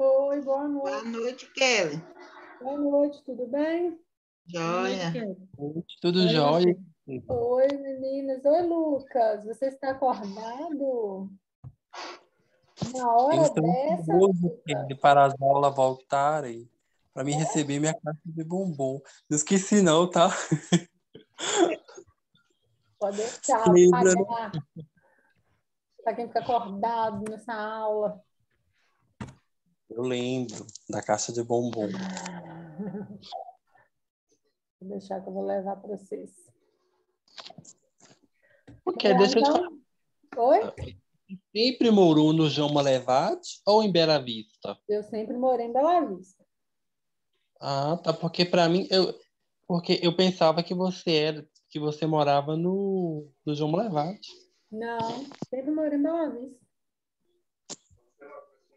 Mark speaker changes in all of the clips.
Speaker 1: Oi, boa
Speaker 2: Boa
Speaker 1: noite.
Speaker 2: noite, Kelly.
Speaker 1: Boa noite, tudo bem?
Speaker 3: Boa noite,
Speaker 2: Joia.
Speaker 3: Kelly.
Speaker 4: Tudo
Speaker 3: Oi,
Speaker 4: jóia?
Speaker 3: você.
Speaker 1: Oi, meninas. Oi, Lucas. Você está acordado? Uma
Speaker 4: Eu
Speaker 1: hora
Speaker 4: estou
Speaker 1: dessa,
Speaker 4: ansioso
Speaker 1: Lucas?
Speaker 4: para as aulas voltarem, para me receber minha caixa de bombom. Não esqueci não, tá?
Speaker 1: Pode
Speaker 4: Você
Speaker 1: deixar,
Speaker 4: lembra, né?
Speaker 1: pagar para quem fica acordado nessa aula.
Speaker 4: Eu lembro da caixa de bombom.
Speaker 1: Vou deixar que eu vou levar para vocês.
Speaker 4: Porque
Speaker 1: Vamos lá,
Speaker 4: deixa eu te falar.
Speaker 1: então. Oi?
Speaker 4: Sempre morou no João Malevade ou em Bela Vista?
Speaker 1: Eu sempre morei em Bela Vista.
Speaker 4: Ah, tá. Porque para mim, porque eu pensava que você morava no João Malevade.
Speaker 1: Não, sempre morei em Bela Vista.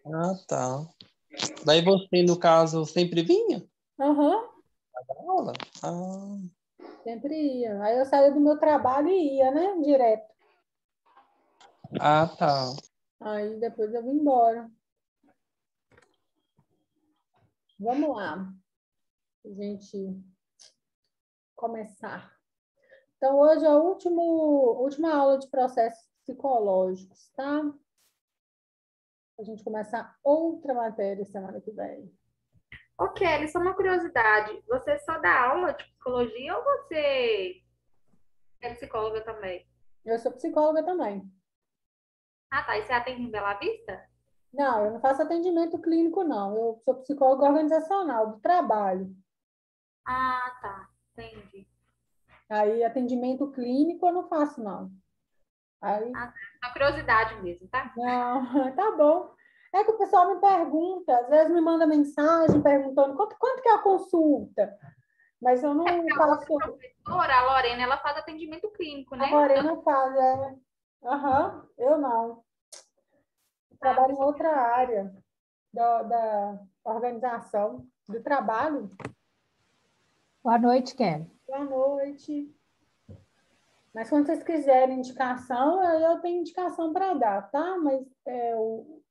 Speaker 4: Ah, tá. Daí você, no caso, sempre vinha
Speaker 1: Aham,
Speaker 4: pra aula? Ah,
Speaker 1: sempre ia. Aí eu saía do meu trabalho e ia, né? Direto.
Speaker 4: ah, tá.
Speaker 1: Aí depois eu vim embora. Vamos lá, a gente começar. Então, hoje é a última aula de processos psicológicos, tá? A gente começar outra matéria semana que vem.
Speaker 5: Ô, Kelly, só uma curiosidade. Você só dá aula de psicologia ou você é psicóloga também?
Speaker 1: Eu sou psicóloga também.
Speaker 5: Ah, tá. E você atende em Bela Vista?
Speaker 1: Não, eu não faço atendimento clínico, não. Eu sou psicóloga organizacional do trabalho.
Speaker 5: Ah, tá. Entendi.
Speaker 1: Aí, atendimento clínico eu não faço, não. Aí,
Speaker 5: Ah, tá. Só curiosidade mesmo, tá?
Speaker 1: não, tá bom. É que o pessoal me pergunta, às vezes me manda mensagem perguntando quanto que é a consulta, mas eu
Speaker 5: É
Speaker 1: não
Speaker 5: porque a outra
Speaker 1: faço.
Speaker 5: professora, a Lorena, ela faz atendimento clínico,
Speaker 1: A
Speaker 5: né?
Speaker 1: Lorena faz, é. Aham, eu não. Eu
Speaker 5: Ah,
Speaker 1: trabalho
Speaker 5: por
Speaker 1: em
Speaker 5: isso que
Speaker 1: outra área da organização, do trabalho.
Speaker 3: Boa noite, Kelly.
Speaker 1: Boa noite. Mas quando vocês quiserem indicação, eu tenho indicação para dar, tá? Mas o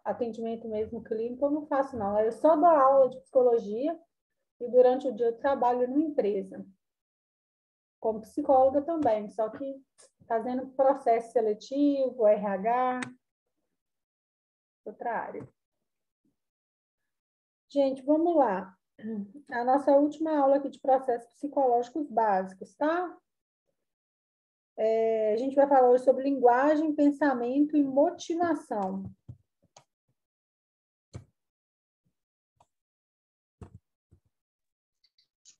Speaker 1: atendimento mesmo clínico eu não faço, não. Eu só dou aula de psicologia e durante o dia eu trabalho numa empresa, como psicóloga também, só que fazendo processo seletivo, RH, outra área. Gente, vamos lá. A nossa última aula aqui de processos psicológicos básicos, tá? A gente vai falar hoje sobre linguagem, pensamento e motivação.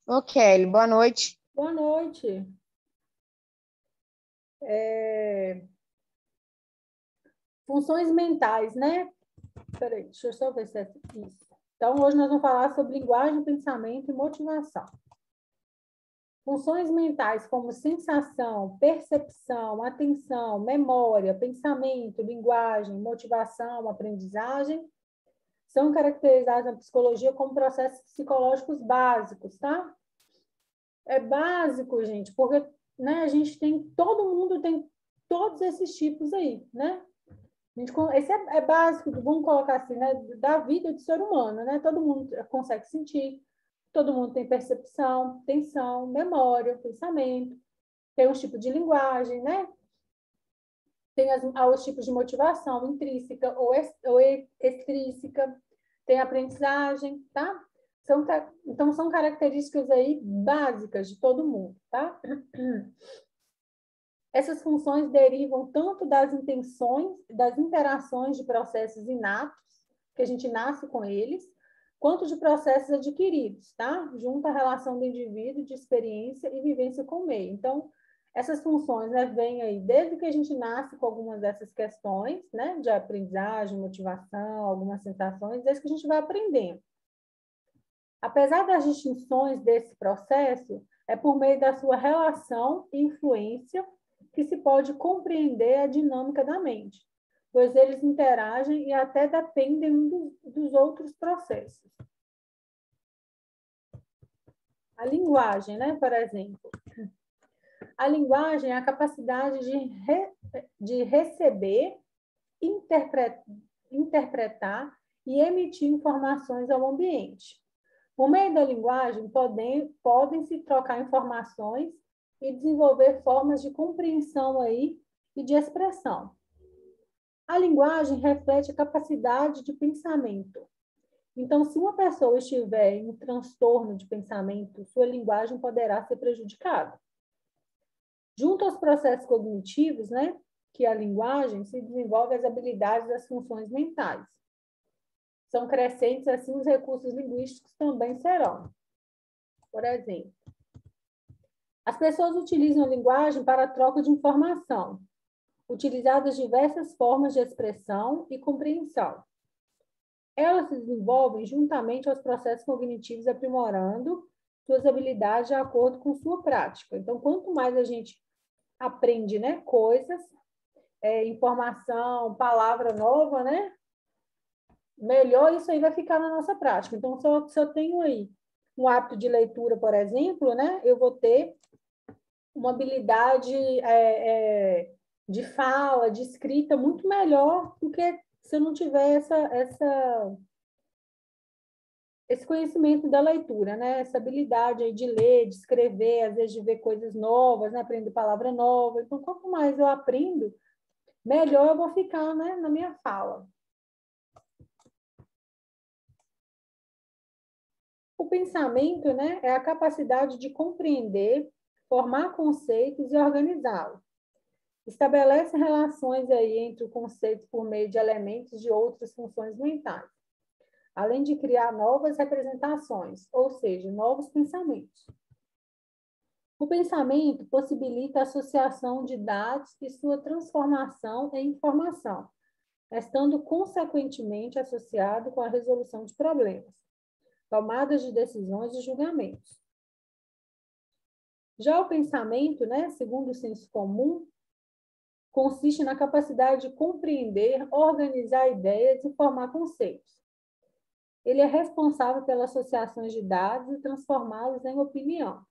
Speaker 6: Ô, Kelly, boa noite.
Speaker 1: Boa noite. Funções mentais, né? Peraí, deixa eu só ver se é isso. Então, hoje nós vamos falar sobre linguagem, pensamento e motivação. Funções mentais como sensação, percepção, atenção, memória, pensamento, linguagem, motivação, aprendizagem, são caracterizadas na psicologia como processos psicológicos básicos, tá? É básico, gente, porque né, a gente tem, todo mundo tem todos esses tipos aí, né? Esse é básico, vamos colocar assim, né, da vida do ser humano, né? Todo mundo consegue sentir, todo mundo tem percepção, atenção, memória, pensamento, tem os tipos de linguagem, né? Tem os tipos de motivação intrínseca ou extrínseca, tem aprendizagem, tá? Então, são características aí básicas de todo mundo, tá? Essas funções derivam tanto das intenções, das interações de processos inatos, que a gente nasce com eles, quanto de processos adquiridos, tá? Junto à relação do indivíduo de experiência e vivência com o meio. Então, essas funções, né, vêm aí desde que a gente nasce com algumas dessas questões, né, de aprendizagem, motivação, algumas sensações, desde que a gente vai aprendendo. Apesar das distinções desse processo, é por meio da sua relação e influência que se pode compreender a dinâmica da mente, pois eles interagem e até dependem dos outros processos. A linguagem, né, por exemplo. A linguagem é a capacidade de receber, interpretar e emitir informações ao ambiente. Por meio da linguagem, podem-se trocar informações e desenvolver formas de compreensão aí e de expressão. A linguagem reflete a capacidade de pensamento. Então, se uma pessoa estiver em um transtorno de pensamento, sua linguagem poderá ser prejudicada. Junto aos processos cognitivos, né, que a linguagem se desenvolve as habilidades das funções mentais. São crescentes, assim, os recursos linguísticos também serão. Por exemplo, as pessoas utilizam a linguagem para a troca de informação, utilizadas diversas formas de expressão e compreensão. Elas se desenvolvem juntamente aos processos cognitivos, aprimorando suas habilidades de acordo com sua prática. Então, quanto mais a gente aprende, né, coisas, informação, palavra nova, né, melhor isso aí vai ficar na nossa prática. Então, se eu tenho aí um hábito de leitura, por exemplo, né, eu vou ter uma habilidade de fala, de escrita muito melhor do que se eu não tiver esse conhecimento da leitura, né? Essa habilidade aí de ler, de escrever, às vezes de ver coisas novas, né? Aprender palavra nova. Então, quanto mais eu aprendo, melhor eu vou ficar, né, na minha fala. O pensamento, né, é a capacidade de compreender, formar conceitos e organizá-los. Estabelece relações aí entre o conceito por meio de elementos de outras funções mentais, além de criar novas representações, ou seja, novos pensamentos. O pensamento possibilita a associação de dados e sua transformação em informação, estando consequentemente associado com a resolução de problemas, tomadas de decisões e julgamentos. Já o pensamento, né, segundo o senso comum, consiste na capacidade de compreender, organizar ideias e formar conceitos. Ele é responsável pelas associações de dados e transformá-los em opinião.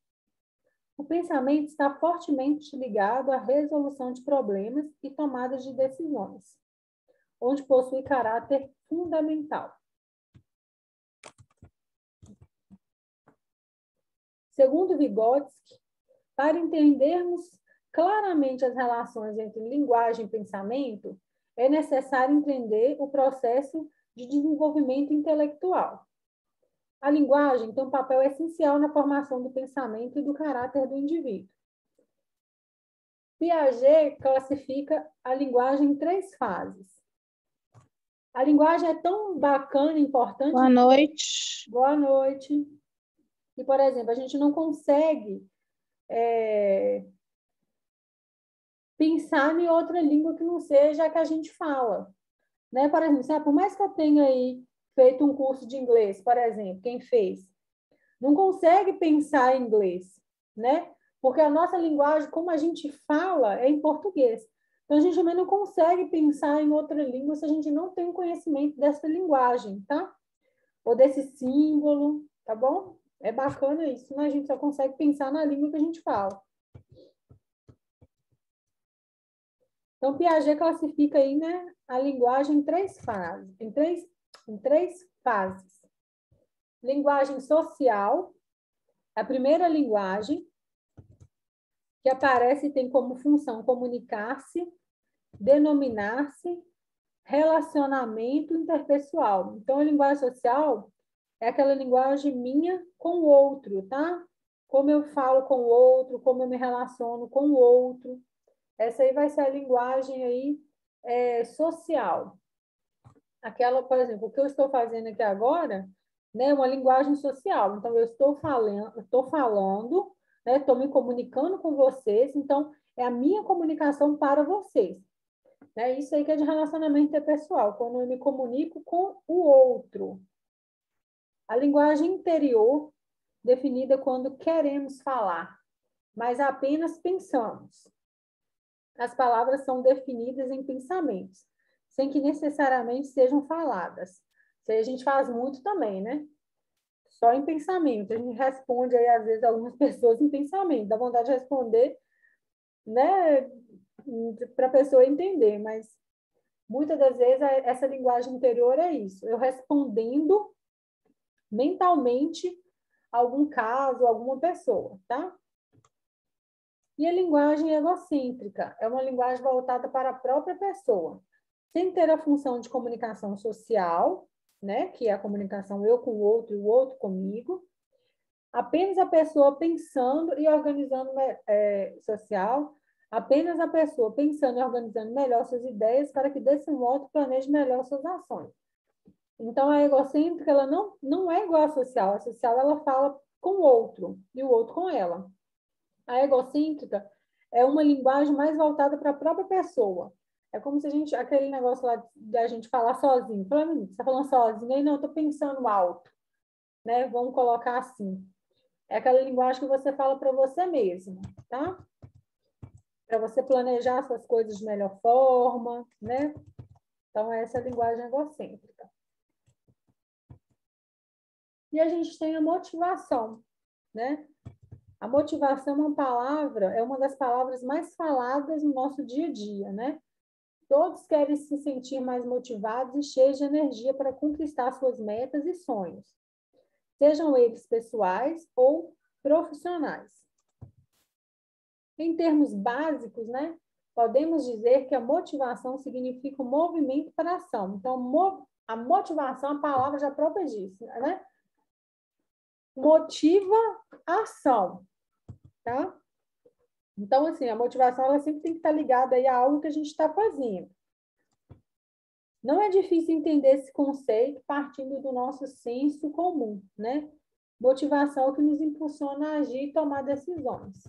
Speaker 1: O pensamento está fortemente ligado à resolução de problemas e tomadas de decisões, onde possui caráter fundamental. Segundo Vygotsky, para entendermos claramente as relações entre linguagem e pensamento, é necessário entender o processo de desenvolvimento intelectual. A linguagem tem um papel essencial na formação do pensamento e do caráter do indivíduo. Piaget classifica a linguagem em 3 fases. A linguagem é tão bacana e importante...
Speaker 6: Boa noite.
Speaker 1: Boa noite. E, por exemplo, a gente não consegue pensar em outra língua que não seja a que a gente fala. Né? Por exemplo, por mais que eu tenha aí feito um curso de inglês, por exemplo, quem fez, não consegue pensar em inglês, né? Porque a nossa linguagem, como a gente fala, é em português. Então, a gente também não consegue pensar em outra língua se a gente não tem conhecimento dessa linguagem, tá? Ou desse símbolo, tá bom? É bacana isso, né? A gente só consegue pensar na língua que a gente fala. Então, Piaget classifica aí, né, a linguagem em 3 fases. Em três fases. Linguagem social, a primeira linguagem, que aparece e tem como função comunicar-se, denominar-se, relacionamento interpessoal. Então, a linguagem social é aquela linguagem minha com o outro, tá? Como eu falo com o outro, como eu me relaciono com o outro. Essa aí vai ser a linguagem aí, social. Aquela, por exemplo, o que eu estou fazendo aqui agora, né, é uma linguagem social. Então, eu estou falando, né, estou me comunicando com vocês, então, é a minha comunicação para vocês. Né? Isso aí que é de relacionamento interpessoal, quando eu me comunico com o outro. A linguagem interior, definida quando queremos falar, mas apenas pensamos. As palavras são definidas em pensamentos, sem que necessariamente sejam faladas. Isso aí a gente faz muito também, né? Só em pensamento. A gente responde aí, às vezes, algumas pessoas em pensamento. Dá vontade de responder, né? Para a pessoa entender, mas Muitas das vezes, essa linguagem interior é isso. Eu respondendo mentalmente a algum caso, alguma pessoa, tá? E a linguagem egocêntrica é uma linguagem voltada para a própria pessoa, sem ter a função de comunicação social, né? Que é a comunicação eu com o outro e o outro comigo. Apenas a pessoa pensando e organizando social, apenas a pessoa pensando e organizando melhor suas ideias para que desse modo planeje melhor suas ações. Então, a egocêntrica, ela não é igual à social. A social, ela fala com o outro e o outro com ela. A egocêntrica é uma linguagem mais voltada para a própria pessoa. É como se aquele negócio lá da gente falar sozinho. Fala, você está falando sozinho? Aí, não, eu estou pensando alto. Né? Vamos colocar assim. É aquela linguagem que você fala para você mesmo, tá? Para você planejar suas coisas de melhor forma, né? Então, essa é a linguagem egocêntrica. E a gente tem a motivação, né? A motivação é uma das palavras mais faladas no nosso dia a dia, né? Todos querem se sentir mais motivados e cheios de energia para conquistar suas metas e sonhos, sejam eles pessoais ou profissionais. Em termos básicos, né, podemos dizer que a motivação significa um movimento para a ação. Então, a motivação, a palavra já própria diz, né? Motiva a ação, tá? Então, assim, a motivação, ela sempre tem que estar ligada aí a algo que a gente está fazendo. Não é difícil entender esse conceito partindo do nosso senso comum, né? Motivação é o que nos impulsiona a agir e tomar decisões.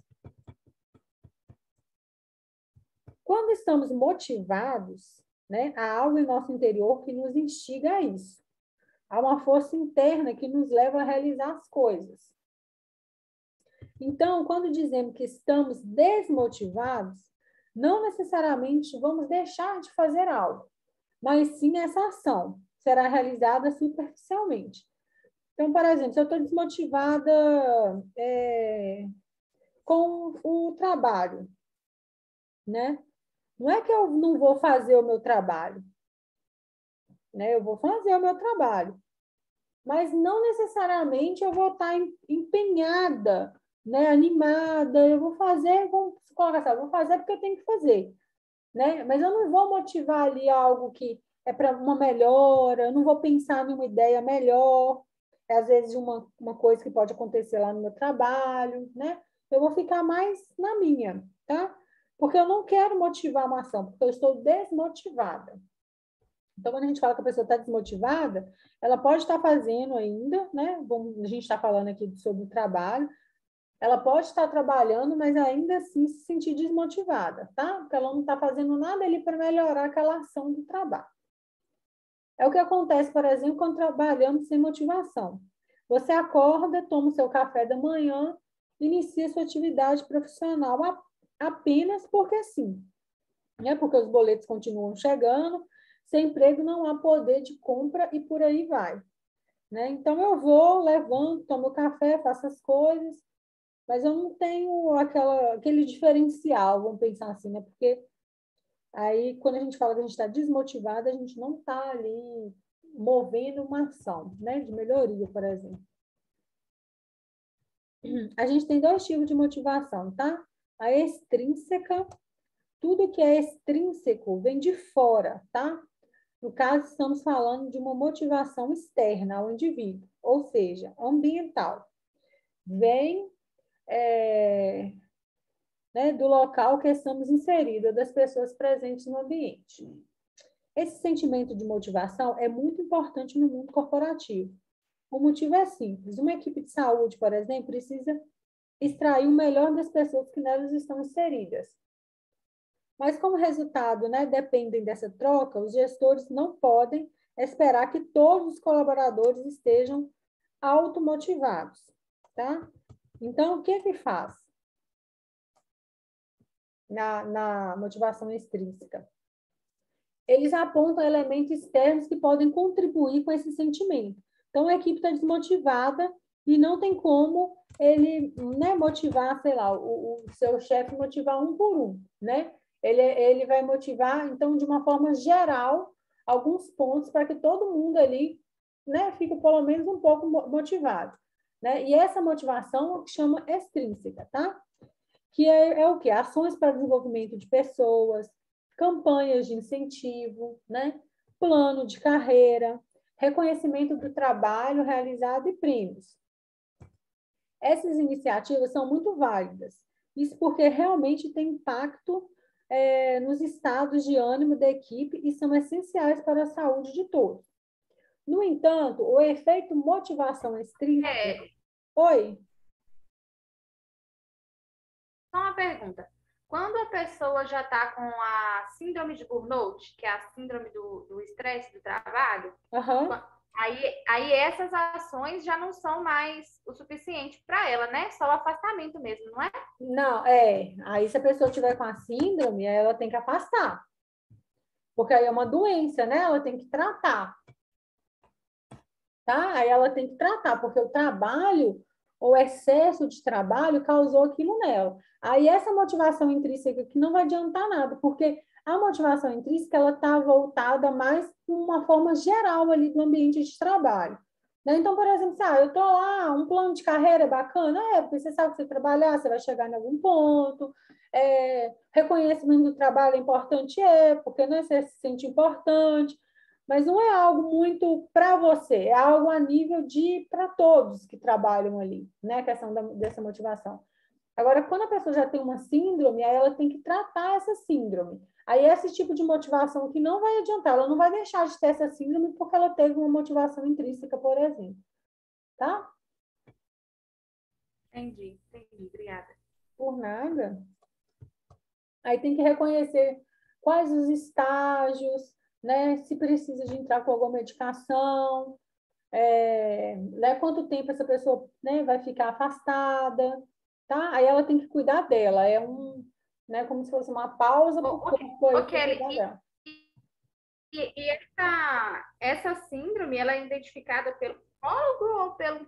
Speaker 1: Quando estamos motivados, né, há algo em nosso interior que nos instiga a isso. Há uma força interna que nos leva a realizar as coisas. Então, quando dizemos que estamos desmotivados, não necessariamente vamos deixar de fazer algo, mas sim essa ação será realizada superficialmente. Então, por exemplo, se eu estou desmotivada com o trabalho, né? Não é que eu não vou fazer o meu trabalho, né? Eu vou fazer o meu trabalho, mas não necessariamente eu vou estar empenhada, né? Animada, eu vou fazer, vamos colocar assim, eu vou fazer porque eu tenho que fazer, né? Mas eu não vou motivar ali algo que é para uma melhora, eu não vou pensar numa ideia melhor, às vezes uma coisa que pode acontecer lá no meu trabalho, né? Eu vou ficar mais na minha, tá? Porque eu não quero motivar uma ação, porque eu estou desmotivada. Então, quando a gente fala que a pessoa está desmotivada, ela pode estar fazendo ainda, né? A gente está falando aqui sobre o trabalho, ela pode estar trabalhando, mas ainda assim se sentir desmotivada, tá? Porque ela não está fazendo nada ali para melhorar aquela ação do trabalho. É o que acontece, por exemplo, quando trabalhamos sem motivação. Você acorda, toma o seu café da manhã, inicia sua atividade profissional apenas porque sim, né? Porque os boletos continuam chegando, sem emprego não há poder de compra e por aí vai, né? Então eu vou, levanto, tomo café, faço as coisas, mas eu não tenho aquele diferencial, vamos pensar assim, né? Porque aí, quando a gente fala que a gente está desmotivada, a gente não está ali movendo uma ação, né? De melhoria, por exemplo. A gente tem dois tipos de motivação, tá? A extrínseca, tudo que é extrínseco vem de fora, tá? No caso, estamos falando de uma motivação externa ao indivíduo, ou seja, ambiental. Vem né, do local que estamos inseridos, das pessoas presentes no ambiente. Esse sentimento de motivação é muito importante no mundo corporativo. O motivo é simples. Uma equipe de saúde, por exemplo, precisa extrair o melhor das pessoas que nelas estão inseridas. Mas como resultado, né, dependem dessa troca, os gestores não podem esperar que todos os colaboradores estejam automotivados, tá? Então, o que que faz na motivação extrínseca? Eles apontam elementos externos que podem contribuir com esse sentimento. Então, a equipe está desmotivada e não tem como ele, né, motivar, sei lá, o seu chefe motivar um por um, né? Ele vai motivar, então, de uma forma geral, alguns pontos para que todo mundo ali, né, fique pelo menos um pouco motivado, né? E essa motivação chama extrínseca, tá? Que é o quê? Ações para desenvolvimento de pessoas, campanhas de incentivo, né? Plano de carreira, reconhecimento do trabalho realizado e prêmios. Essas iniciativas são muito válidas. Isso porque realmente tem impacto nos estados de ânimo da equipe e são essenciais para a saúde de todos. No entanto, o efeito motivação extrínseca... Oi?
Speaker 5: Só uma pergunta. Quando a pessoa já está com a síndrome de burnout, que é a síndrome do estresse do trabalho, aí essas ações já não são mais o suficiente para ela, né? Só o afastamento mesmo, não é?
Speaker 1: Não, aí se a pessoa tiver com a síndrome, ela tem que afastar. Porque aí é uma doença, né? Ela tem que tratar. Tá? Aí ela tem que tratar, porque o trabalho, ou excesso de trabalho, causou aquilo nela. Aí essa motivação intrínseca que não vai adiantar nada, porque a motivação intrínseca, ela está voltada mais para uma forma geral ali do ambiente de trabalho. Né? Então, por exemplo, eu estou lá, um plano de carreira é bacana, porque você sabe que você trabalhar, você vai chegar em algum ponto, reconhecimento do trabalho é importante, porque né, você se sente importante, mas não é algo muito para você, é algo a nível de para todos que trabalham ali, né? A questão dessa motivação. Agora, quando a pessoa já tem uma síndrome, aí ela tem que tratar essa síndrome. Aí esse tipo de motivação que não vai adiantar, ela não vai deixar de ter essa síndrome porque ela teve uma motivação intrínseca, por exemplo. Tá?
Speaker 5: Entendi, obrigada.
Speaker 1: Por nada. Aí tem que reconhecer quais os estágios, né? Se precisa de entrar com alguma medicação, né? Quanto tempo essa pessoa, né, vai ficar afastada, tá? Aí ela tem que cuidar dela, né, como se fosse uma pausa para o corpo aí cuidar dela.
Speaker 5: E essa síndrome, ela é identificada pelo psicólogo ou pelo...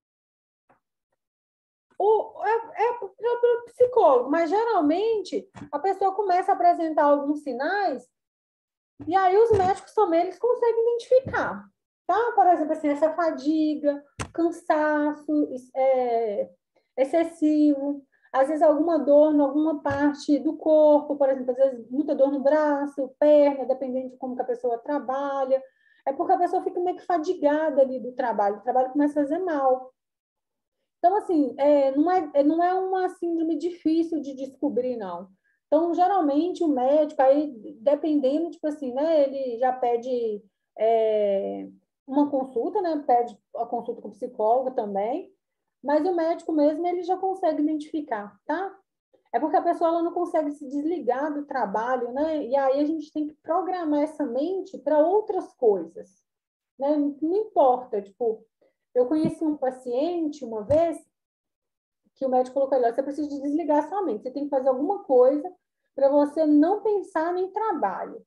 Speaker 1: Pelo psicólogo, mas geralmente a pessoa começa a apresentar alguns sinais e aí os médicos também eles conseguem identificar, tá? Por exemplo, assim, essa fadiga, cansaço excessivo, às vezes alguma dor em alguma parte do corpo, por exemplo, às vezes muita dor no braço, perna, dependendo de como que a pessoa trabalha, é porque a pessoa fica meio que fadigada ali do trabalho, o trabalho começa a fazer mal. Então, assim, não é uma síndrome difícil de descobrir, não. Então, geralmente, o médico, aí, dependendo, tipo assim, né, ele já pede uma consulta, né, pede a consulta com o psicólogo também, mas o médico mesmo, ele já consegue identificar, tá? É porque a pessoa ela não consegue se desligar do trabalho, né? E aí a gente tem que programar essa mente para outras coisas, né? Não importa, tipo, eu conheci um paciente uma vez que o médico colocou ele, você precisa de desligar sua mente, você tem que fazer alguma coisa para você não pensar em trabalho,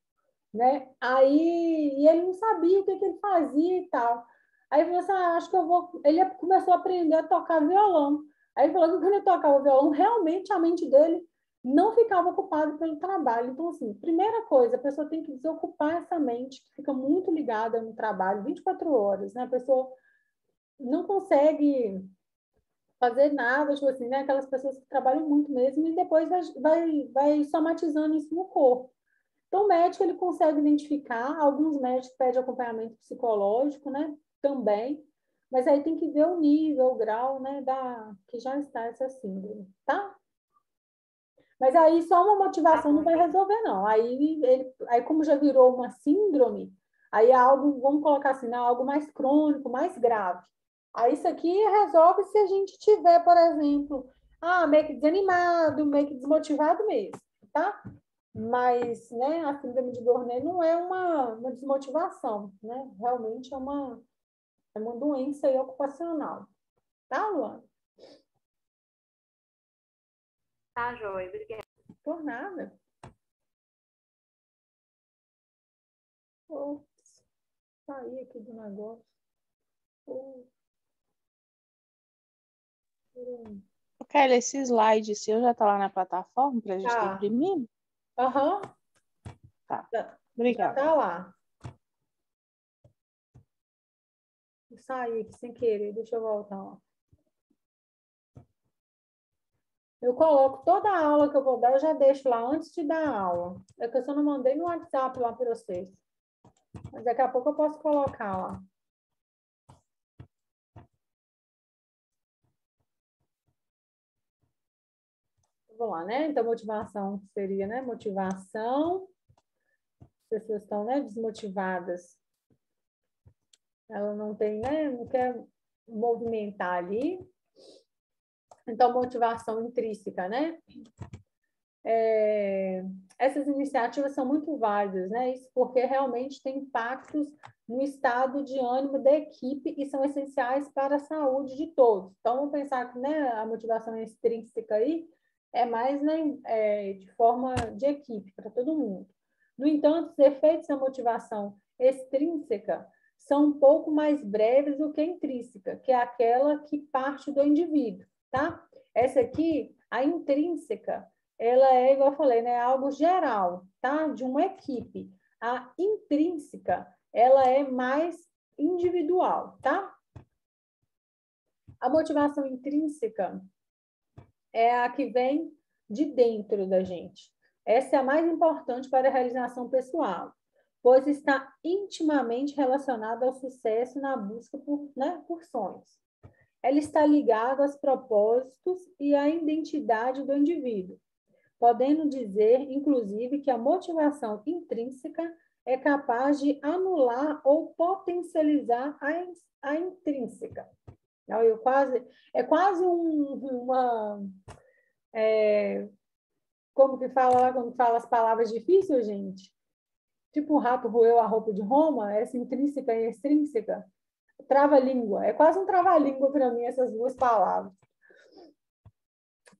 Speaker 1: né? Aí e ele não sabia o que ele fazia e tal. Aí ele falou assim, acho que eu vou... Ele começou a aprender a tocar violão. Aí ele falou que quando ele tocava violão, realmente a mente dele não ficava ocupada pelo trabalho. Então, assim, primeira coisa, a pessoa tem que desocupar essa mente, que fica muito ligada no trabalho, 24 horas, né? A pessoa não consegue fazer nada, tipo assim, né? Aquelas pessoas que trabalham muito mesmo e depois vai somatizando isso no corpo. Então, o médico, ele consegue identificar, alguns médicos pedem acompanhamento psicológico, né? Também, mas aí tem que ver o nível, o grau, né? Que já está essa síndrome, tá? Mas aí só uma motivação não vai resolver, não. Aí como já virou uma síndrome, aí é algo, vamos colocar assim, né? Algo mais crônico, mais grave. Aí isso aqui resolve se a gente tiver, por exemplo, meio que desanimado, meio que desmotivado mesmo, tá? Mas, né, a síndrome de Gornay não é uma desmotivação, né? Realmente é uma doença aí ocupacional. Tá, Luana?
Speaker 5: Tá, joia, obrigada.
Speaker 1: Por nada. Ops, saí aqui do negócio.
Speaker 6: Kelly, esse slide seu já está lá na plataforma para a gente estar
Speaker 1: Tá.
Speaker 6: imprimindo?
Speaker 1: Aham.
Speaker 6: Tá. Obrigada.
Speaker 1: Tá lá. Eu saí aqui sem querer, deixa eu voltar lá. Eu coloco toda a aula que eu vou dar, eu já deixo lá antes de dar a aula. É que eu só não mandei no WhatsApp lá para vocês. Mas daqui a pouco eu posso colocar lá. Vamos lá, né? Então, motivação seria, né? Motivação. As pessoas estão, né, desmotivadas. Ela não tem, né? Não quer movimentar ali. Então, motivação intrínseca, né? Essas iniciativas são muito válidas, né? Isso porque realmente tem impactos no estado de ânimo da equipe e são essenciais para a saúde de todos. Então, vamos pensar que, né, a motivação extrínseca aí é mais, né, de forma de equipe, para todo mundo. No entanto, os efeitos da motivação extrínseca são um pouco mais breves do que a intrínseca, que é aquela que parte do indivíduo, tá? Essa aqui, a intrínseca, ela é, igual eu falei, né, algo geral, tá? De uma equipe. A intrínseca, ela é mais individual, tá? A motivação intrínseca é a que vem de dentro da gente. Essa é a mais importante para a realização pessoal, pois está intimamente relacionada ao sucesso na busca por, né, por sonhos. Ela está ligada aos propósitos e à identidade do indivíduo, podendo dizer, inclusive, que a motivação intrínseca é capaz de anular ou potencializar a intrínseca. É quase uma... como que fala lá quando fala as palavras difíceis, gente? Tipo o rato roeu a roupa de Roma, essa intrínseca e extrínseca. Trava-língua. É quase um trava-língua para mim, essas duas palavras.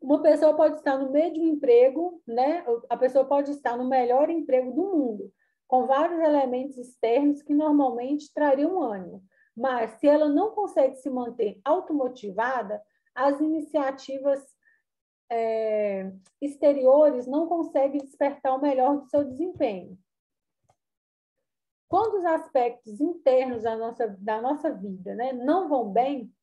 Speaker 1: Uma pessoa pode estar no meio de um emprego, né? A pessoa pode estar no melhor emprego do mundo, com vários elementos externos que normalmente trariam ânimo. Mas, se ela não consegue se manter automotivada, as iniciativas exteriores não conseguem despertar o melhor do seu desempenho. Quando os aspectos internos da nossa vida, né, não vão bem,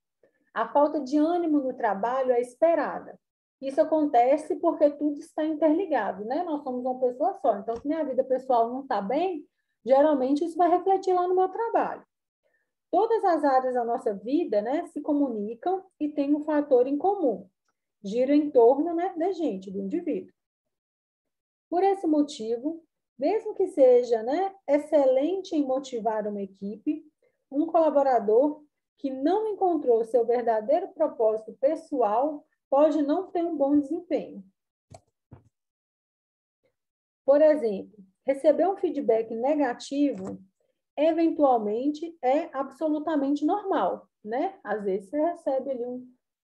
Speaker 1: a falta de ânimo no trabalho é esperada. Isso acontece porque tudo está interligado, né? Nós somos uma pessoa só. Então, se minha vida pessoal não está bem, geralmente isso vai refletir lá no meu trabalho. Todas as áreas da nossa vida, né, se comunicam e têm um fator em comum. Giram em torno, né, da gente, do indivíduo. Por esse motivo, mesmo que seja, né, excelente em motivar uma equipe, um colaborador que não encontrou seu verdadeiro propósito pessoal pode não ter um bom desempenho. Por exemplo, receber um feedback negativo, eventualmente, é absolutamente normal, né? Às vezes você recebe ali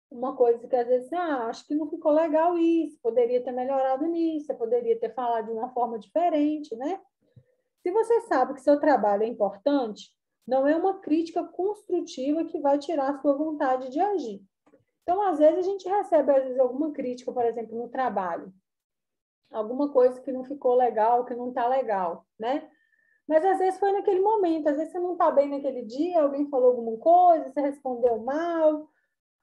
Speaker 1: uma coisa que às vezes você acha que não ficou legal isso, poderia ter melhorado nisso, você poderia ter falado de uma forma diferente, né? Se você sabe que seu trabalho é importante, não é uma crítica construtiva que vai tirar a sua vontade de agir. Então, às vezes, a gente recebe, às vezes, alguma crítica, por exemplo, no trabalho. Alguma coisa que não ficou legal, que não está legal, né? Mas, às vezes, foi naquele momento. Às vezes, você não está bem naquele dia, alguém falou alguma coisa, você respondeu mal,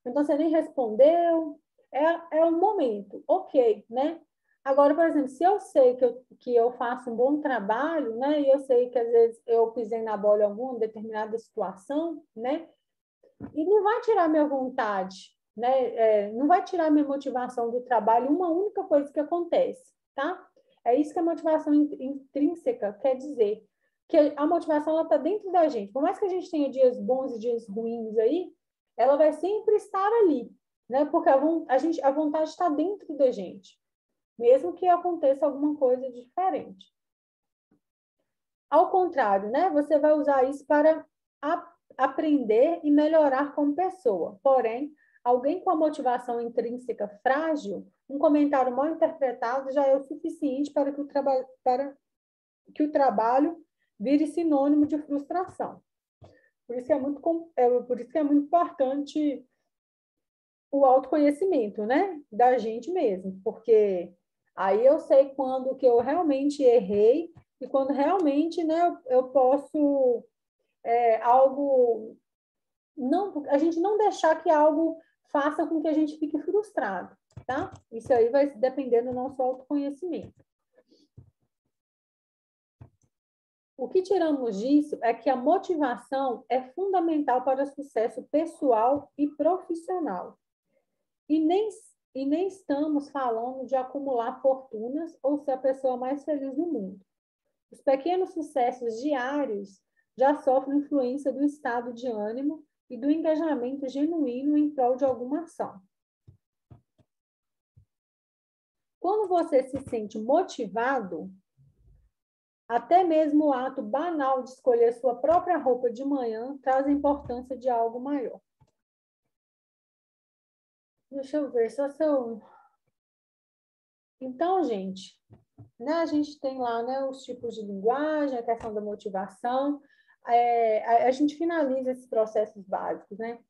Speaker 1: então você nem respondeu. É um momento, ok, né? Agora, por exemplo, se eu sei que eu faço um bom trabalho, né? E eu sei que, às vezes, eu pisei na bola em alguma determinada situação, né? E não vai tirar minha vontade, né? Não vai tirar minha motivação do trabalho uma única coisa que acontece, tá? É isso que a motivação intrínseca quer dizer, que a motivação ela está dentro da gente. Por mais que a gente tenha dias bons e dias ruins aí, ela vai sempre estar ali, né? Porque a vontade está dentro da gente, mesmo que aconteça alguma coisa diferente. Ao contrário, né? Você vai usar isso para aprender e melhorar como pessoa. Porém, alguém com a motivação intrínseca frágil, um comentário mal interpretado já é o suficiente para que o trabalho vire sinônimo de frustração. Por isso que é muito importante o autoconhecimento, né, da gente mesmo, porque Aí eu sei quando que eu realmente errei e quando realmente, né, eu posso algo não, a gente não deixar que algo faça com que a gente fique frustrado, tá? Isso aí vai depender do nosso autoconhecimento. O que tiramos disso é que a motivação é fundamental para o sucesso pessoal e profissional. E nem estamos falando de acumular fortunas ou ser a pessoa mais feliz do mundo. Os pequenos sucessos diários já sofrem influência do estado de ânimo e do engajamento genuíno em prol de alguma ação. Quando você se sente motivado, até mesmo o ato banal de escolher sua própria roupa de manhã traz a importância de algo maior. Deixa eu ver, só se eu... Então, gente, né, a gente tem lá, né, os tipos de linguagem, a questão da motivação. A gente finaliza esses processos básicos, né?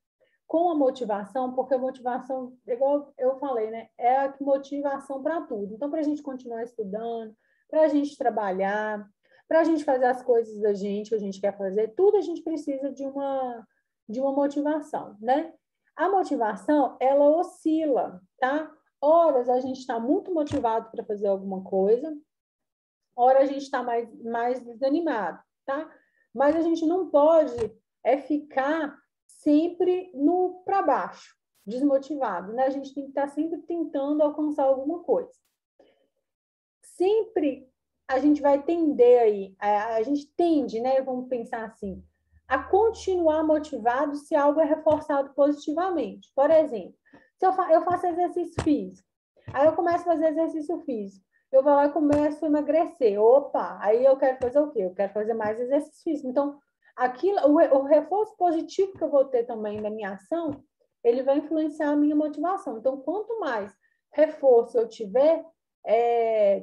Speaker 1: Com a motivação, porque a motivação, igual eu falei, né, é a motivação para tudo. Então, para a gente continuar estudando, para a gente trabalhar, para a gente fazer as coisas da gente que a gente quer fazer, tudo a gente precisa de uma motivação, né? A motivação, ela oscila, tá? Horas a gente está muito motivado para fazer alguma coisa, horas a gente está mais desanimado, tá? Mas a gente não pode ficar sempre no para baixo, desmotivado, né? A gente tem que estar sempre tentando alcançar alguma coisa. Sempre a gente vai tender aí, a gente tende, né? Vamos pensar assim, a continuar motivado se algo é reforçado positivamente. Por exemplo, se eu faço exercício físico, aí eu começo a fazer exercício físico, eu vou lá e começo a emagrecer. Opa, aí eu quero fazer o quê? Eu quero fazer mais exercício físico. Então, o reforço positivo que eu vou ter também na minha ação, ele vai influenciar a minha motivação. Então, quanto mais reforço eu tiver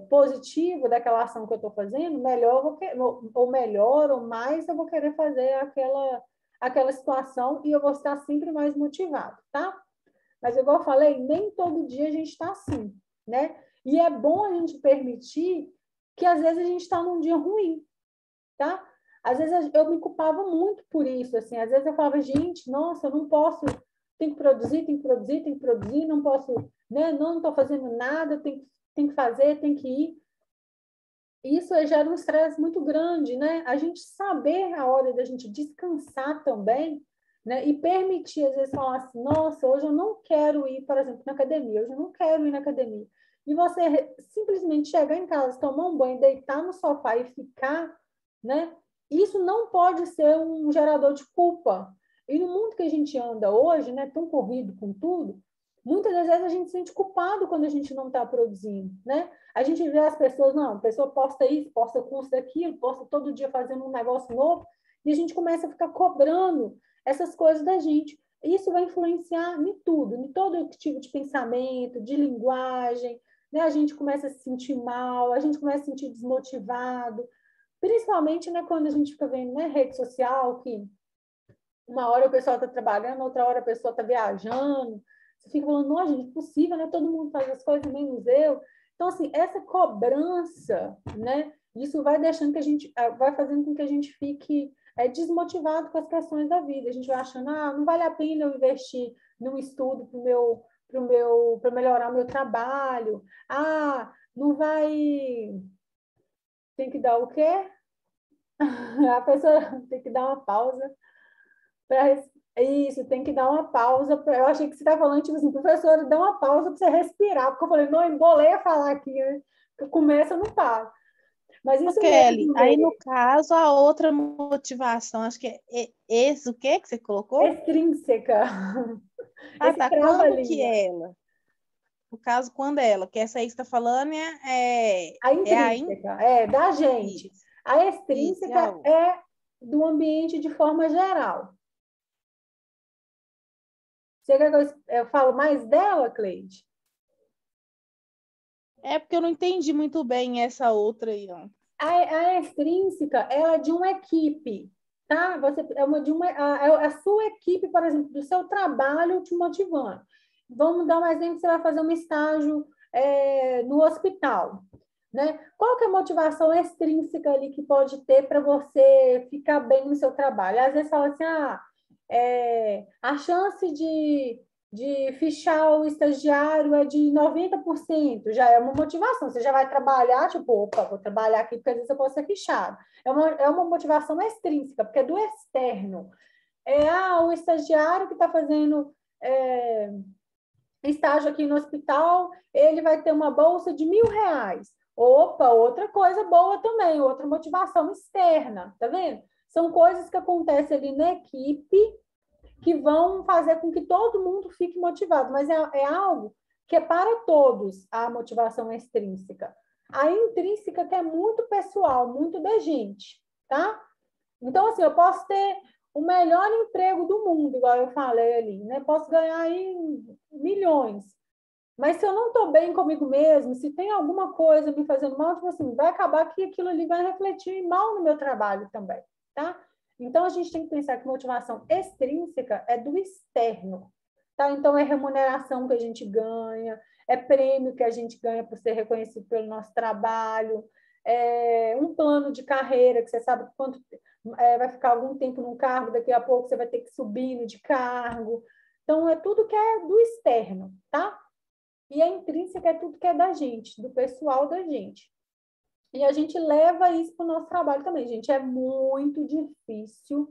Speaker 1: positivo daquela ação que eu estou fazendo, melhor ou mais eu vou querer fazer aquela situação e eu vou estar sempre mais motivado, tá? Mas, igual eu falei, nem todo dia a gente está assim, né? E é bom a gente permitir que, às vezes, a gente está num dia ruim, tá? Às vezes, eu me culpava muito por isso, assim. Às vezes, eu falava, gente, nossa, eu não posso... Tem que produzir, não posso... Né? Não estou fazendo nada, tem que fazer, tem que ir. Isso gera um estresse muito grande, né? A gente saber a hora da gente descansar também, né? E permitir, às vezes, falar assim, nossa, hoje eu não quero ir, por exemplo, na academia, hoje eu não quero ir na academia. E você simplesmente chegar em casa, tomar um banho, deitar no sofá e ficar, né? Isso não pode ser um gerador de culpa. E no mundo que a gente anda hoje, né, tão corrido com tudo, muitas das vezes a gente se sente culpado quando a gente não está produzindo, né? A gente vê as pessoas, não, a pessoa posta isso, posta curso daquilo, posta todo dia fazendo um negócio novo, e a gente começa a ficar cobrando essas coisas da gente. Isso vai influenciar em tudo, em todo tipo de pensamento, de linguagem, né? A gente começa a se sentir mal, a gente começa a se sentir desmotivado, principalmente, né, quando a gente fica vendo, né, rede social, que uma hora o pessoal está trabalhando, outra hora a pessoa está viajando, você fica falando, não, gente, impossível, né? Todo mundo faz as coisas, menos eu. Então, assim, essa cobrança, né? Isso vai deixando que a gente, vai fazendo com que a gente fique desmotivado com as questões da vida. A gente vai achando, não vale a pena eu investir num estudo para melhorar o meu trabalho. Não vai... Tem que dar o quê? A pessoa tem que dar uma pausa para isso, tem que dar uma pausa. Eu achei que você estava falando, tipo assim, professora, dá uma pausa para você respirar, porque eu falei, não, embolei a falar aqui, né? Começa, não para. Mas isso
Speaker 6: Kelly, aí no caso, a outra motivação, acho que o que você colocou?
Speaker 1: Extrínseca.
Speaker 6: Tá, quando que ela? No caso, quando ela, que essa aí que você está falando
Speaker 1: a intrínseca, da gente. Isso. A extrínseca é do ambiente de forma geral. Você quer que eu falo mais dela, Cleide?
Speaker 6: É porque eu não entendi muito bem essa outra aí, ó.
Speaker 1: A extrínseca, ela é de uma equipe, tá? Você a sua equipe, por exemplo, do seu trabalho te motivando. Vamos dar um exemplo, você vai fazer um estágio no hospital, né? Qual que é a motivação extrínseca ali que pode ter para você ficar bem no seu trabalho? Às vezes fala assim, a chance de fichar o estagiário é de 90%, já é uma motivação. Você já vai trabalhar, tipo, opa, vou trabalhar aqui porque às vezes eu posso ser fichado. É uma motivação extrínseca, porque é do externo. O estagiário que está fazendo estágio aqui no hospital, ele vai ter uma bolsa de R$1.000. Opa, outra coisa boa também, outra motivação externa, tá vendo? São coisas que acontecem ali na equipe que vão fazer com que todo mundo fique motivado, mas é algo que é para todos a motivação extrínseca. A intrínseca que é muito pessoal, muito da gente, tá? Então, assim, eu posso ter o melhor emprego do mundo, igual eu falei ali, né? Posso ganhar aí milhões. Mas se eu não estou bem comigo mesmo, se tem alguma coisa me fazendo mal, tipo assim, vai acabar que aquilo ali vai refletir mal no meu trabalho também, tá? Então, a gente tem que pensar que motivação extrínseca é do externo, tá? Então, é remuneração que a gente ganha, é prêmio que a gente ganha por ser reconhecido pelo nosso trabalho, é um plano de carreira que você sabe quanto vai ficar algum tempo num cargo, daqui a pouco você vai ter que subir de cargo. Então, é tudo que é do externo, tá? E a intrínseca é tudo que é da gente, do pessoal da gente. E a gente leva isso para o nosso trabalho também, gente. É muito difícil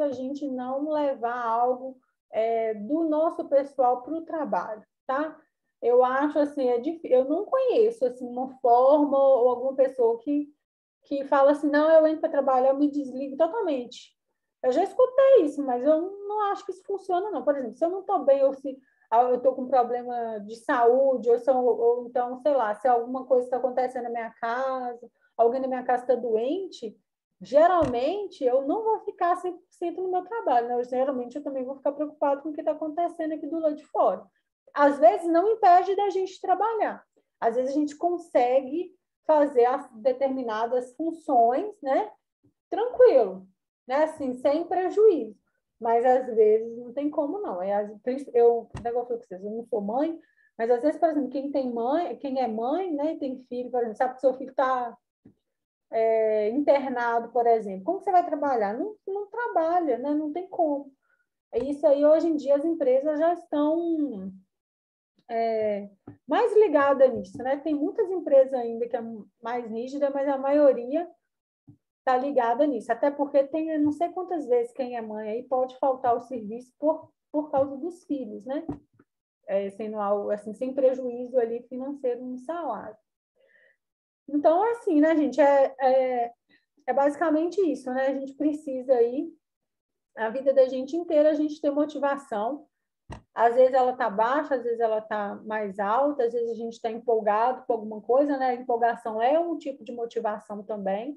Speaker 1: a gente não levar algo do nosso pessoal para o trabalho, tá? Eu acho assim, eu não conheço assim, uma forma ou alguma pessoa que fala assim, não, eu entro para trabalhar, eu me desligo totalmente. Eu já escutei isso, mas eu não acho que isso funciona, não. Por exemplo, se eu não estou bem, ou se eu estou com problema de saúde, ou então, sei lá, se alguma coisa está acontecendo na minha casa, alguém na minha casa está doente, geralmente eu não vou ficar 100% no meu trabalho, né? Geralmente eu também vou ficar preocupado com o que está acontecendo aqui do lado de fora. Às vezes não impede da gente trabalhar. Às vezes a gente consegue fazer as determinadas funções, né? Tranquilo, né? Assim, sem prejuízo. Mas às vezes não tem como não. Eu falei com vocês, eu não sou mãe, mas às vezes, por exemplo, quem é mãe, né, e tem filho, por exemplo, sabe que seu filho está internado, por exemplo, como você vai trabalhar? Não trabalha, né? Não tem como. Isso aí, hoje em dia, as empresas já estão mais ligada nisso, né? Tem muitas empresas ainda que é mais rígida, mas a maioria está ligada nisso. Até porque tem não sei quantas vezes quem é mãe aí pode faltar o serviço por causa dos filhos, né? Sendo algo assim, sem prejuízo ali financeiro no salário. Então, assim, né, gente? É basicamente isso, né? A gente precisa aí, a vida da gente inteira, a gente ter motivação. Às vezes ela está baixa, às vezes ela está mais alta, às vezes a gente está empolgado com alguma coisa, né? A empolgação é um tipo de motivação também.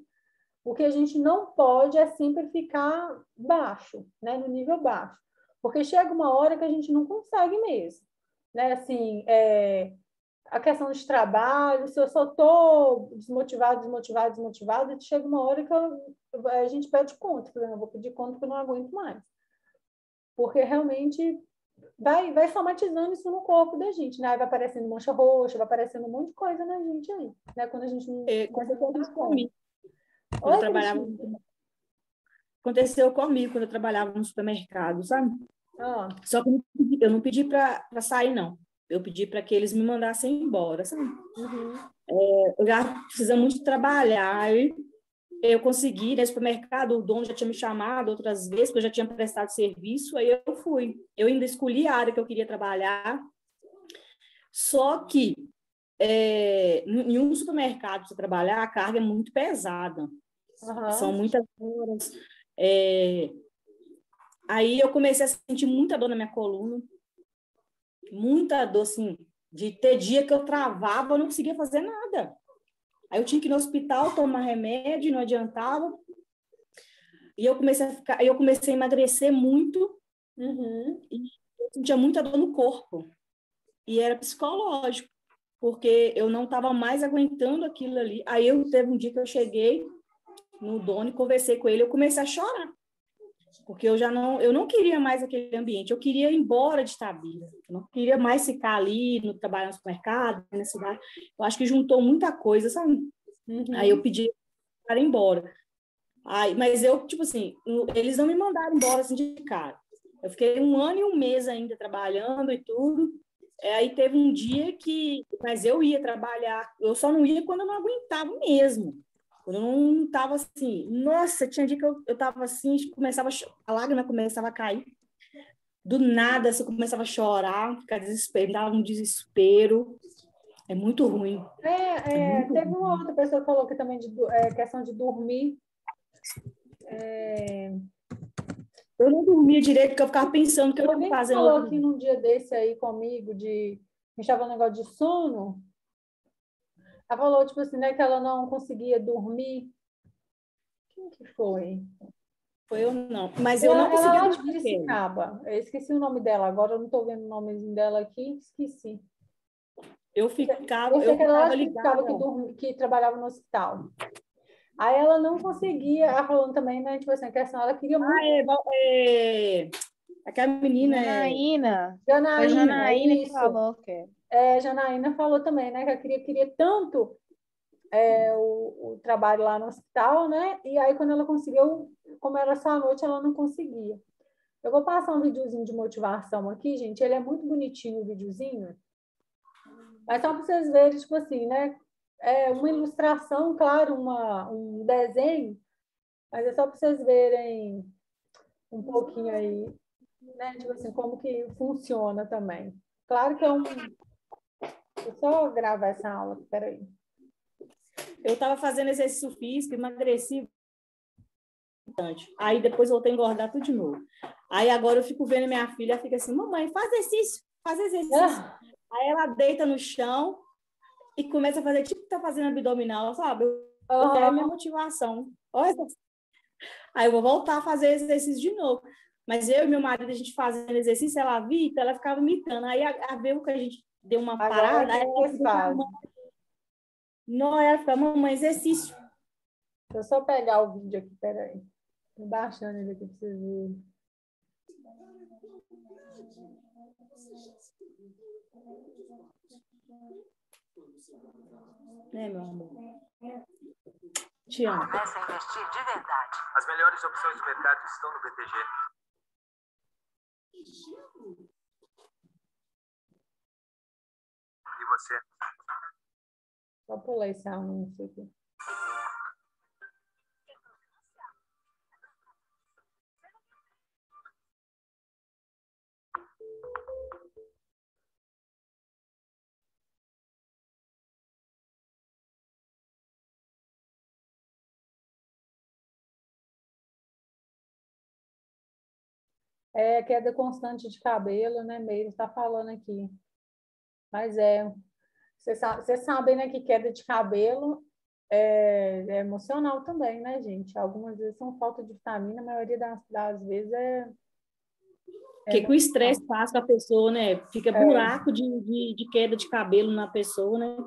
Speaker 1: O que a gente não pode é sempre ficar baixo, né? No nível baixo. Porque chega uma hora que a gente não consegue mesmo, né? Assim, a questão de trabalho, se eu só estou desmotivado, chega uma hora que a gente pede conta. Eu vou pedir conta porque eu não aguento mais. Porque realmente vai somatizando isso no corpo da gente, né? Vai aparecendo mancha roxa, vai aparecendo um monte de coisa na gente aí, né? Quando a gente não
Speaker 2: comigo. Quando eu trabalhava... Aconteceu comigo quando eu trabalhava no supermercado, sabe? Só que eu não pedi para sair, não. Eu pedi para que eles me mandassem embora, sabe? Eu já precisava muito trabalhar. Aí eu consegui, nesse supermercado, o dono já tinha me chamado outras vezes, porque eu já tinha prestado serviço, aí eu fui. Eu ainda escolhi a área que eu queria trabalhar. Só que em um supermercado, para trabalhar, a carga é muito pesada. São muitas horas. Aí eu comecei a sentir muita dor na minha coluna. Muita dor, assim, de ter dia que eu travava, eu não conseguia fazer nada. Aí eu tinha que ir no hospital tomar remédio, não adiantava. E eu comecei a emagrecer muito. E eu sentia muita dor no corpo. E era psicológico, porque eu não estava mais aguentando aquilo ali. Aí teve um dia que eu cheguei no dono e conversei com ele, eu comecei a chorar. porque eu não queria mais aquele ambiente, eu queria ir embora de Itabira, eu não queria mais ficar ali, trabalhar no supermercado, na cidade. Eu acho que juntou muita coisa, sabe? Aí eu pedi para ir embora. Mas eu, tipo assim, eles não me mandaram embora assim de cara. Eu fiquei 1 ano e 1 mês ainda trabalhando e tudo. Aí teve um dia mas eu ia trabalhar, eu só não ia quando eu não aguentava mesmo. Quando eu não estava assim, nossa, tinha dia que eu estava assim, a lágrima começava a cair. Do nada, assim, eu começava a chorar, ficar desesperado, dava um desespero. É muito ruim.
Speaker 1: Teve uma outra pessoa que falou que também de questão de dormir.
Speaker 2: Eu não dormia direito, porque eu ficava pensando que eu ia fazer.
Speaker 1: Alguém falou aqui num dia desse aí comigo, a gente estava no negócio de sono. Ela falou, tipo assim, né, que ela não conseguia dormir. Quem que foi?
Speaker 2: Foi eu não. Mas eu não conseguia
Speaker 1: dormir. Ela de Piracicaba. Eu esqueci o nome dela. Agora eu não estou vendo o nomezinho dela aqui. Esqueci.
Speaker 2: Eu ficava ligada.
Speaker 1: Que trabalhava no hospital. Aí ela não conseguia. Ela falando também, né? Tipo assim, a questão, ela queria muito.
Speaker 2: Aquela menina.
Speaker 6: Janaína que falou que
Speaker 1: Janaína falou também, né? Que ela queria tanto o trabalho lá no hospital, né? E aí, quando ela conseguiu, como era só à noite, ela não conseguia. Eu vou passar um videozinho de motivação aqui, gente. Ele é muito bonitinho, o videozinho. Mas só para vocês verem, tipo assim, né? É uma ilustração, claro, um desenho, mas é só para vocês verem um pouquinho aí, né? Tipo assim, como que funciona também. Claro que Vou só gravar essa aula, peraí.
Speaker 2: Eu estava fazendo exercício físico, emagreci bastante. Aí depois voltei a engordar tudo de novo. Aí agora eu fico vendo minha filha, fica assim, mamãe, faz exercício. Aí ela deita no chão e começa a fazer, tipo que tá fazendo abdominal, sabe? É a minha motivação. Olha. Aí eu vou voltar a fazer exercício de novo. Mas eu e meu marido, a gente fazendo exercício, ela via, então ela ficava imitando. Aí a ver o que a gente deu uma parada, aí ela fica, não, ela fica, mamãe, exercício.
Speaker 1: Deixa eu só pegar o vídeo aqui, peraí. Tô baixando ele aqui pra vocês verem.
Speaker 2: Meu amor? Te amo.
Speaker 7: Comece a investir de verdade. As melhores opções do mercado estão no BTG. E você?
Speaker 1: Só pular esse anúncio aqui. Queda constante de cabelo, né? Meire está falando aqui. Mas vocês sabem, né, que queda de cabelo é emocional também, né, gente? Algumas vezes são falta de vitamina, a maioria das vezes
Speaker 2: o que o estresse faz com a pessoa, né? Fica buraco de queda de cabelo na pessoa, né?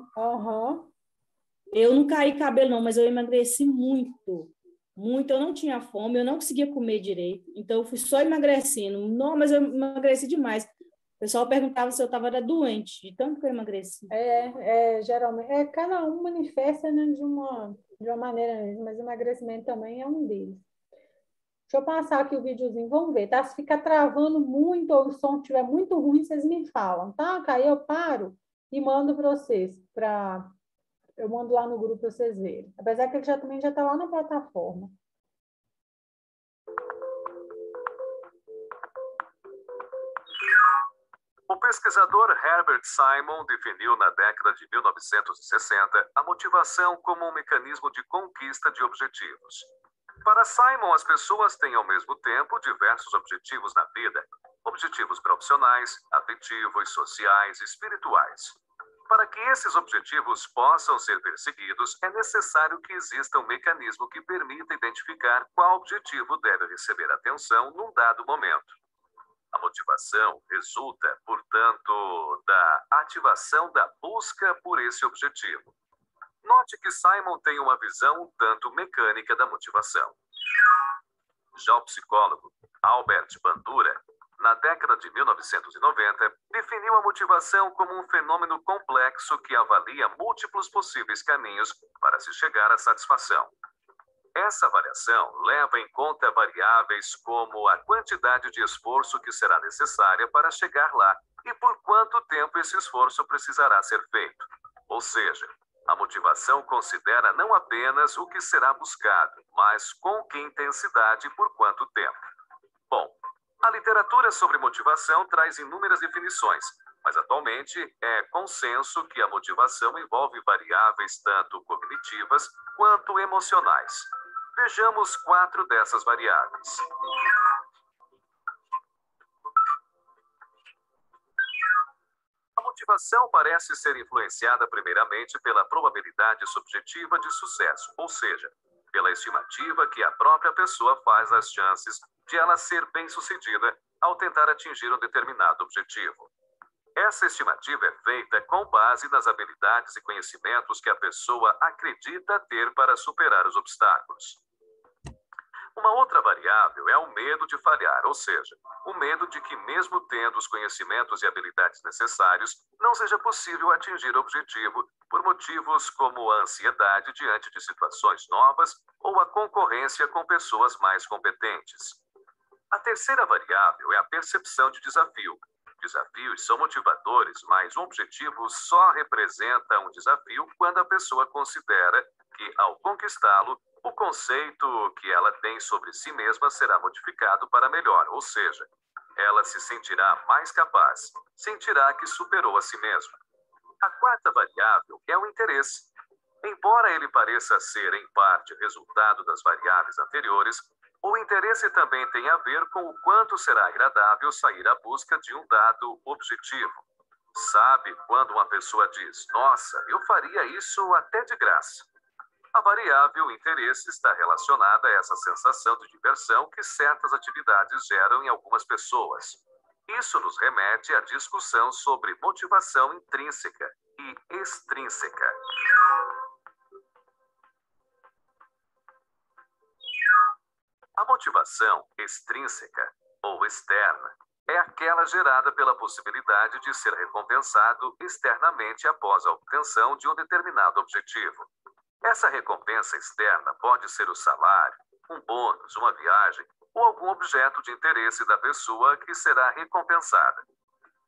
Speaker 2: Eu não caí cabelo, não, mas eu emagreci muito. Muito, eu não tinha fome, eu não conseguia comer direito, então eu fui só emagrecendo. Não, mas eu emagreci demais. O pessoal perguntava se eu estava doente, de tanto que eu emagreci.
Speaker 1: Geralmente, cada um manifesta, né, de uma maneira, mas emagrecimento também é um deles. Deixa eu passar aqui o videozinho, vamos ver, tá? Se ficar travando muito ou o som estiver muito ruim, vocês me falam, tá? Aí eu paro e mando para vocês, eu mando lá no grupo para vocês verem. Apesar que ele também já está lá na plataforma.
Speaker 7: O pesquisador Herbert Simon definiu na década de 1960 a motivação como um mecanismo de conquista de objetivos. Para Simon, as pessoas têm ao mesmo tempo diversos objetivos na vida: objetivos profissionais, afetivos, sociais e espirituais. Para que esses objetivos possam ser perseguidos, é necessário que exista um mecanismo que permita identificar qual objetivo deve receber atenção num dado momento. A motivação resulta, portanto, da ativação da busca por esse objetivo. Note que Simon tem uma visão um tanto mecânica da motivação. Já o psicólogo Albert Bandura, na década de 1990, definiu a motivação como um fenômeno complexo que avalia múltiplos possíveis caminhos para se chegar à satisfação. Essa variação leva em conta variáveis como a quantidade de esforço que será necessária para chegar lá e por quanto tempo esse esforço precisará ser feito. Ou seja, a motivação considera não apenas o que será buscado, mas com que intensidade e por quanto tempo. Bom, a literatura sobre motivação traz inúmeras definições, mas atualmente é consenso que a motivação envolve variáveis tanto cognitivas quanto emocionais. Vejamos 4 dessas variáveis. A motivação parece ser influenciada primeiramente pela probabilidade subjetiva de sucesso, ou seja, pela estimativa que a própria pessoa faz das chances de ela ser bem-sucedida ao tentar atingir um determinado objetivo. Essa estimativa é feita com base nas habilidades e conhecimentos que a pessoa acredita ter para superar os obstáculos. Uma outra variável é o medo de falhar, ou seja, o medo de que, mesmo tendo os conhecimentos e habilidades necessários, não seja possível atingir o objetivo por motivos como a ansiedade diante de situações novas ou a concorrência com pessoas mais competentes. A terceira variável é a percepção de desafio. Desafios são motivadores, mas um objetivo só representa um desafio quando a pessoa considera que, ao conquistá-lo, o conceito que ela tem sobre si mesma será modificado para melhor, ou seja, ela se sentirá mais capaz, sentirá que superou a si mesma. A quarta variável é o interesse. Embora ele pareça ser, em parte, resultado das variáveis anteriores, o interesse também tem a ver com o quanto será agradável sair à busca de um dado objetivo. Sabe quando uma pessoa diz, nossa, eu faria isso até de graça? A variável interesse está relacionada a essa sensação de diversão que certas atividades geram em algumas pessoas. Isso nos remete à discussão sobre motivação intrínseca e extrínseca. A motivação extrínseca ou externa é aquela gerada pela possibilidade de ser recompensado externamente após a obtenção de um determinado objetivo. Essa recompensa externa pode ser o salário, um bônus, uma viagem ou algum objeto de interesse da pessoa que será recompensada.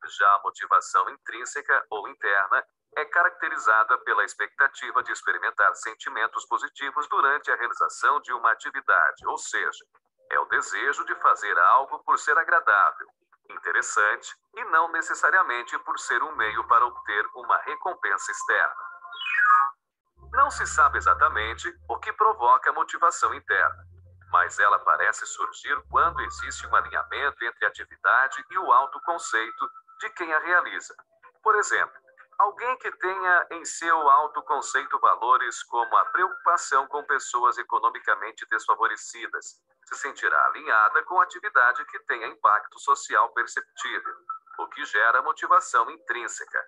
Speaker 7: Já a motivação intrínseca ou interna é caracterizada pela expectativa de experimentar sentimentos positivos durante a realização de uma atividade, ou seja, é o desejo de fazer algo por ser agradável, interessante e não necessariamente por ser um meio para obter uma recompensa externa. Não se sabe exatamente o que provoca a motivação interna, mas ela parece surgir quando existe um alinhamento entre a atividade e o autoconceito de quem a realiza. Por exemplo, alguém que tenha em seu autoconceito valores como a preocupação com pessoas economicamente desfavorecidas se sentirá alinhada com a atividade que tenha impacto social perceptível, o que gera motivação intrínseca.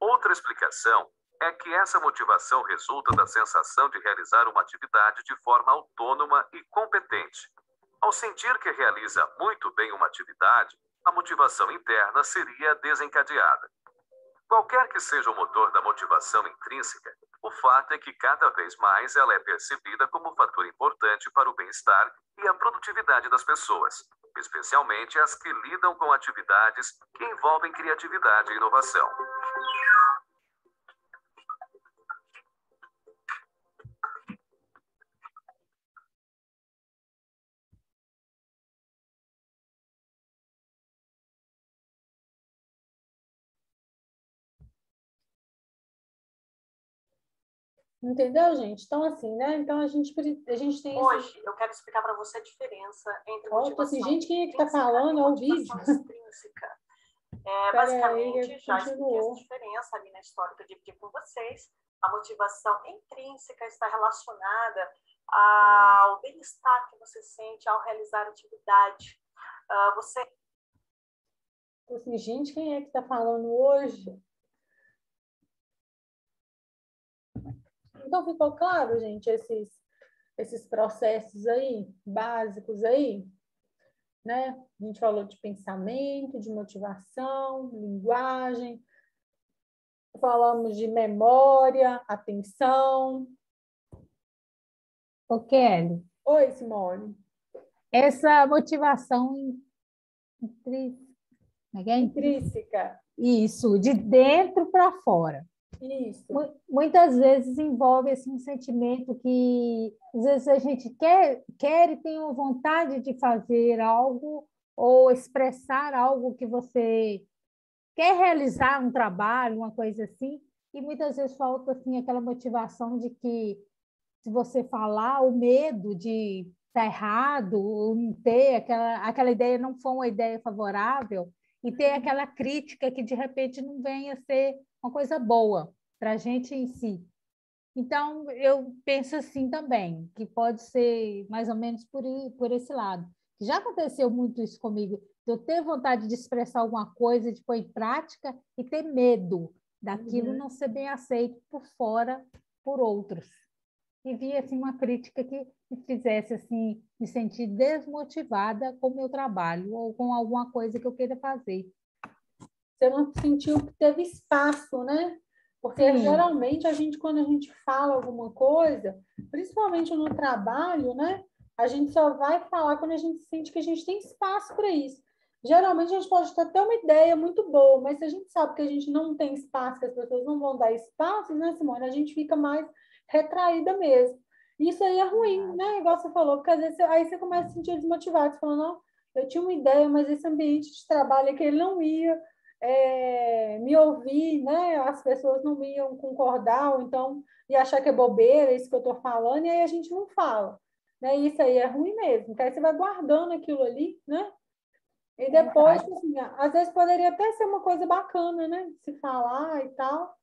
Speaker 7: Outra explicação é que essa motivação resulta da sensação de realizar uma atividade de forma autônoma e competente. Ao sentir que realiza muito bem uma atividade, a motivação interna seria desencadeada. Qualquer que seja o motor da motivação intrínseca, o fato é que cada vez mais ela é percebida como fator importante para o bem-estar e a produtividade das pessoas, especialmente as que lidam com atividades que envolvem criatividade e inovação.
Speaker 1: Entendeu, gente? Então, assim, né? Então, a gente tem...
Speaker 8: Hoje, eu quero explicar para você a diferença entre motivação
Speaker 1: assim, gente, quem é que está falando? É o vídeo.
Speaker 8: Extrínseca. Basicamente, já expliquei essa diferença ali na história que eu dividi com vocês. A motivação intrínseca está relacionada ao bem-estar que você sente ao realizar a atividade.
Speaker 1: Assim, gente, quem é que está falando hoje? Então, ficou claro, gente, esses processos aí, básicos aí, né? A gente falou de pensamento, de motivação, linguagem, falamos de memória, atenção.
Speaker 3: Ô, Kelly.
Speaker 1: Oi, Simone.
Speaker 3: Essa motivação
Speaker 1: intrínseca.
Speaker 3: Isso, de dentro para fora.
Speaker 1: Isso.
Speaker 3: Muitas vezes envolve assim, um sentimento que, às vezes, a gente quer e tem uma vontade de fazer algo ou expressar algo que você quer realizar, um trabalho, uma coisa assim, e muitas vezes falta assim, aquela motivação de que, se você falar, o medo de estar errado, ou não ter aquela ideia não for uma ideia favorável, e ter aquela crítica que, de repente, não venha a ser uma coisa boa para a gente em si. Então, eu penso assim também, que pode ser mais ou menos por esse lado. Já aconteceu muito isso comigo, de eu ter vontade de expressar alguma coisa, de pôr em prática, e ter medo daquilo não ser bem aceito por fora, por outros. E via assim, uma crítica que me fizesse assim, me sentir desmotivada com o meu trabalho ou com alguma coisa que eu queira fazer.
Speaker 1: Você não sentiu que teve espaço, né? Porque geralmente quando a gente fala alguma coisa, principalmente no trabalho, né? A gente só vai falar quando a gente sente que a gente tem espaço para isso. Geralmente a gente pode ter uma ideia muito boa, mas se a gente sabe que a gente não tem espaço, que as pessoas não vão dar espaço, né, Simone? A gente fica mais retraída mesmo. Isso aí é ruim, né? Igual você falou, porque às vezes aí você começa a se sentir desmotivado. Você fala, não, eu tinha uma ideia, mas esse ambiente de trabalho é que ele não ia me ouvir, né? As pessoas não iam concordar, ou então ia achar que é bobeira isso que eu estou falando, e aí a gente não fala. Né? Isso aí é ruim mesmo, porque aí você vai guardando aquilo ali, né? E depois, assim, às vezes poderia até ser uma coisa bacana, né? Se falar e tal.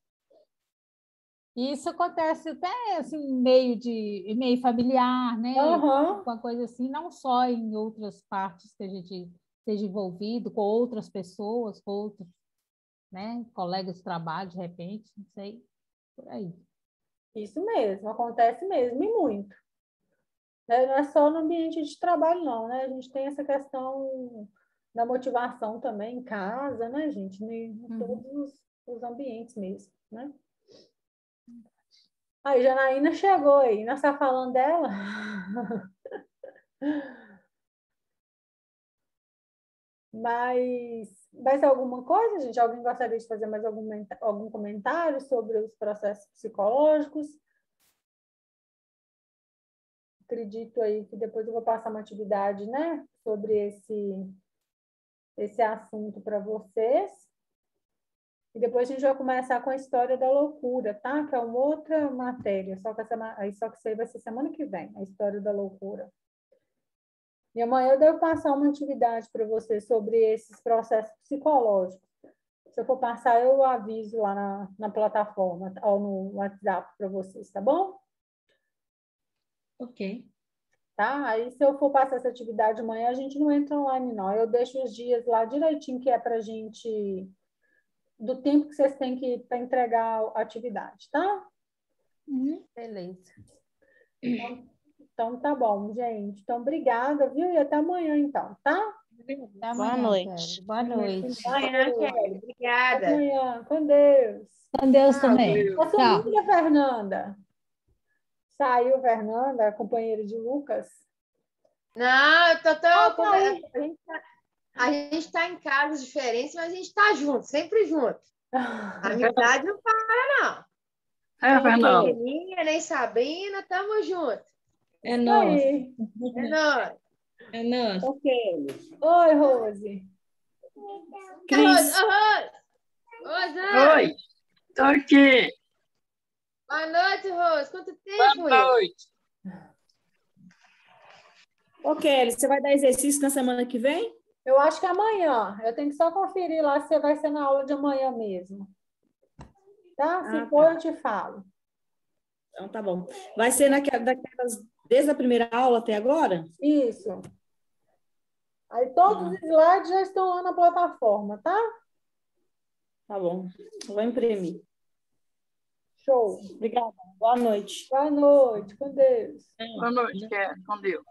Speaker 3: E isso acontece até assim, em meio familiar, né? Uma coisa assim, não só em outras partes que a gente esteja envolvido, com outras pessoas, com outros, né? Colegas de trabalho, de repente, não sei, por aí.
Speaker 1: Isso mesmo, acontece mesmo, e muito. Não é só no ambiente de trabalho, não, né? A gente tem essa questão da motivação também em casa, né, gente? Em todos os ambientes mesmo, né? Aí, Janaína chegou aí. Nós estamos falando dela? Mas mais alguma coisa, gente? Alguém gostaria de fazer mais algum comentário sobre os processos psicológicos? Acredito aí que depois eu vou passar uma atividade, né, sobre esse assunto para vocês. E depois a gente vai começar com a história da loucura, tá? Que é uma outra matéria, só que isso aí vai ser semana que vem, a história da loucura. E amanhã eu devo passar uma atividade para vocês sobre esses processos psicológicos. Se eu for passar, eu aviso lá na plataforma ou no WhatsApp para vocês, tá bom?
Speaker 3: Ok.
Speaker 1: Tá? Aí, se eu for passar essa atividade amanhã, a gente não entra online, não. Eu deixo os dias lá direitinho, que é para a gente... do tempo que vocês têm que para entregar a atividade, tá?
Speaker 3: Beleza.
Speaker 1: Então, tá bom, gente. Então, obrigada, viu? E até amanhã, então, tá?
Speaker 3: Até amanhã,
Speaker 6: boa noite.
Speaker 3: Kelly. Boa noite.
Speaker 5: Até amanhã, Kelly. Obrigada.
Speaker 1: Até amanhã. Com Deus.
Speaker 3: Com Deus também.
Speaker 1: A sua Fernanda. Saiu, Fernanda, companheira de Lucas?
Speaker 9: Não, eu tô a gente está em casas diferentes, mas a gente está junto, sempre junto. A amizade não para, não.
Speaker 10: Fernanda.
Speaker 9: Nem Sabrina, estamos juntos.
Speaker 2: É nóis.
Speaker 9: É nóis.
Speaker 2: É nóis.
Speaker 1: Oi, Rose.
Speaker 2: Cris.
Speaker 10: Oi, tô aqui.
Speaker 9: Boa noite, Rose. Quanto tempo?
Speaker 10: Boa noite.
Speaker 2: Ô, Kelly, você vai dar exercício na semana que vem?
Speaker 1: Eu acho que amanhã. Eu tenho que só conferir lá se vai ser na aula de amanhã mesmo. Tá? Se for, eu te falo.
Speaker 2: Então, tá bom. Vai ser daquelas, desde a primeira aula até agora?
Speaker 1: Isso. Aí todos os slides já estão lá na plataforma, tá?
Speaker 2: Tá bom. Eu vou imprimir.
Speaker 1: Show.
Speaker 2: Obrigada. Boa noite.
Speaker 1: Boa noite. Com Deus.
Speaker 10: Boa noite. Com Deus.